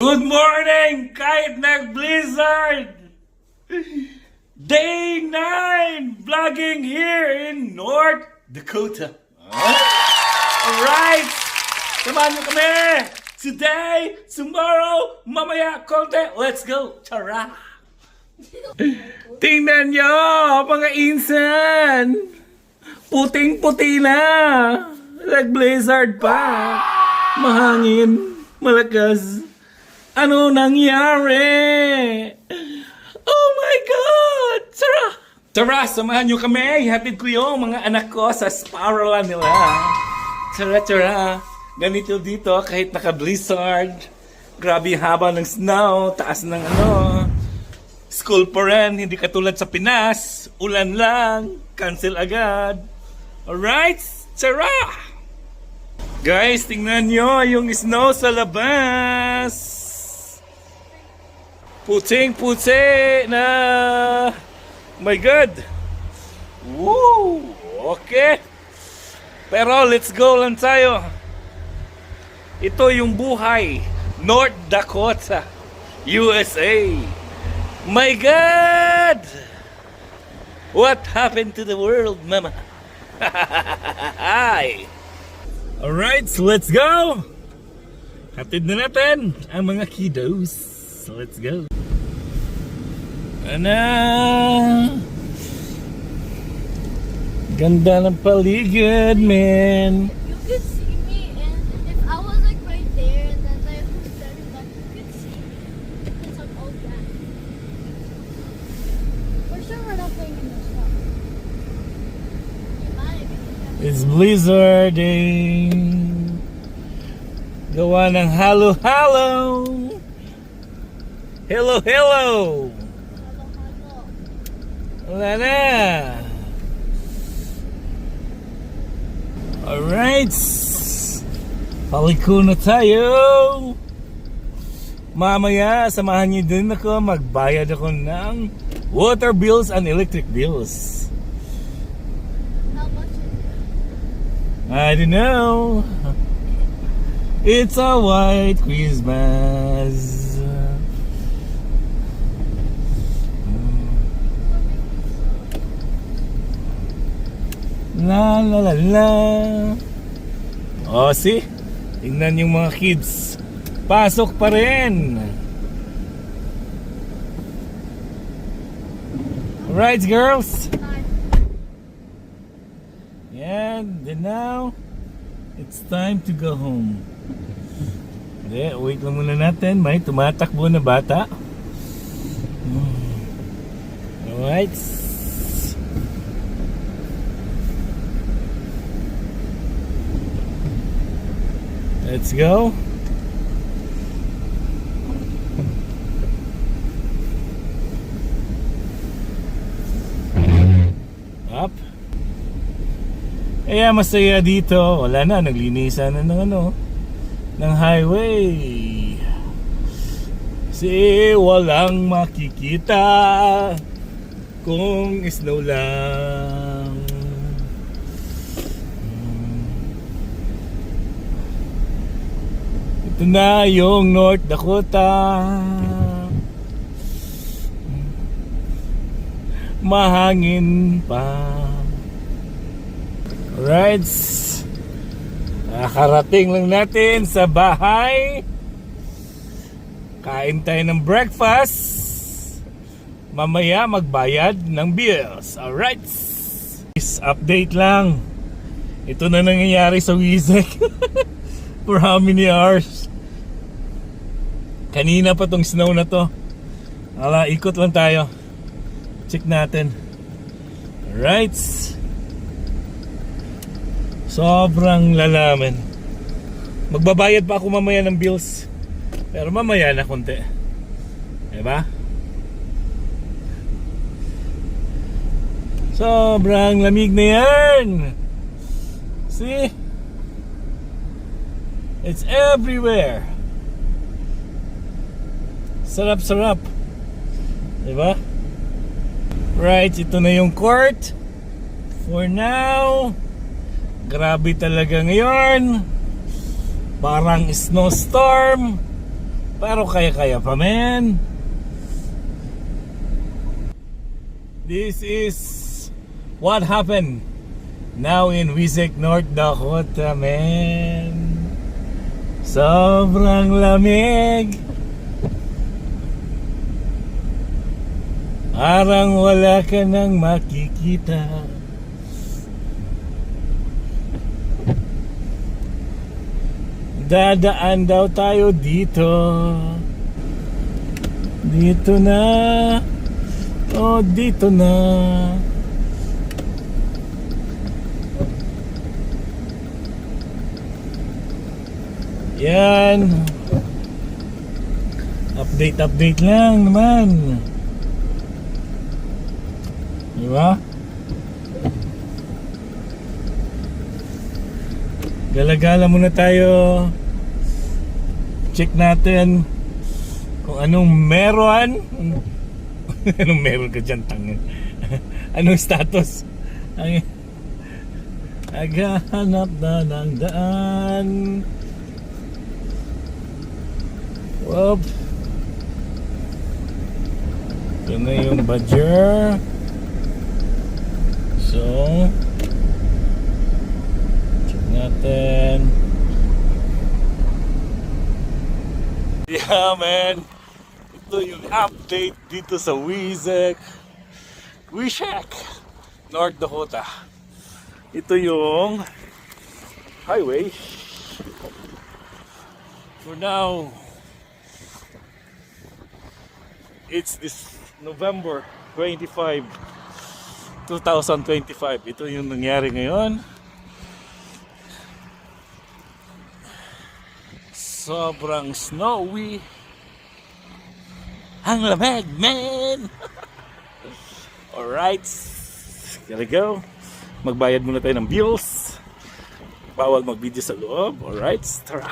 Good morning! Kahit nag-blizzard! Day 9! Vlogging here in North Dakota. Alright! Samahan nyo kami! Today, tomorrow, mamaya, konti. Let's go! Tara! Tingnan nyo, mga insan! Puting-puti na! Nag-blizzard pa! Mahangin, malakas. Ano nangyari? Oh my God! Tara! Tara, samahan nyo kami. Hatid ko yung mga anak ko sa spiralan nila. Tara, tara. Ganito dito kahit naka-blizzard. Grabe haba ng snow. Taas ng school pa rin. Hindi katulad sa Pinas. Ulan lang. Cancel agad. Alright? Tara! Guys, tingnan nyo yung snow sa labas. Puting-puti na. My God. Woo! Okay. Pero let's go lang tayo. Ito yung buhay. North Dakota, USA. My God! What happened to the world, mama? Hi! Alright, so let's go! Hatid na natin ang mga kiddos. So let's go. Ganda ng paligid, man. You could see me, and if I was like right there, and then I was standing back, you could see me. Because I'm all black. For sure, we're not playing in the snow. You might. It's blizzarding. Gawa ng halo-halo. Hello, hello. Hello, hello. Wala na. Alright. Paliko na tayo. Mamaya, samahan niyo din ako. Magbayad ako ng water bills and electric bills. How much is it? I don't know. It's a white Christmas. La la la la. Oh, see? Tingnan yung mga kids. Pasok pa rin. Alright, girls. And then now, it's time to go home. Hindi, wait lang muna natin. May tumatakbo na bata. Alright. Let's go. Up. Kaya masaya dito. Wala na, naglinisan na ng highway. Kasi walang makikita kung snow lang. Ito na yung North Dakota. Mahangin pa. Alright. Nakarating lang natin sa bahay. Kain tayo ng breakfast. Mamaya magbayad ng bills. Alright. Update lang. Ito na nangyayari sa Wizek. For how many hours? Kanina pa tong snow na to. Ala, ikot lang tayo. Check natin. Alright. Sobrang lalaman. Magbabayad pa ako mamaya ng bills. Pero mamaya na konti. Diba? Sobrang lamig na yan. See? It's everywhere. Sarap-sarap. Diba? Right, ito na yung court. For now. Grabe talaga ngayon. Parang snowstorm. Pero kaya-kaya pa, man. This is what happened now in Wizek, North Dakota, man. Sobrang lamig. Parang wala ka nang makikita. Dadaan daw tayo dito. Dito na. Oh, dito na. Yan. Update lang naman. Diba? Gala-gala muna tayo. Check natin kung anong meron. Anong meron ka dyan, tangin? Anong status? Naghahanap na ng daan. Whoop. Ito na yung Badger. So, check natin. Yeah, man. Ito yung update dito sa Wizek, North Dakota. Ito yung highway. For now, it's this November 25, 2025. Ito yung nangyari ngayon. Sobrang snowy. Ang lamig, man! Alright. Gotta go. Magbayad muna tayo ng bills. Bawal mag-video sa loob. Alright. Tara.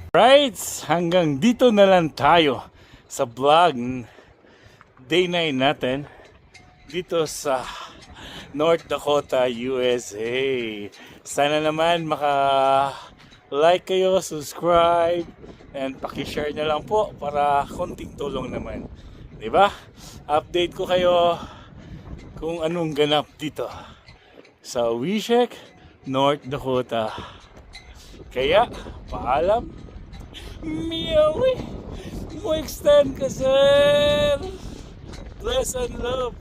Right, hanggang dito na lang tayo sa vlog day 9 natin dito sa North Dakota, USA. Sana naman maka-like kayo, subscribe, and paki-share na lang po para konting tulong naman. Diba? Update ko kayo kung anong ganap dito sa Wishek, North Dakota. Kaya, paalam. Meow! Mo extend ka, sir! Bless and love!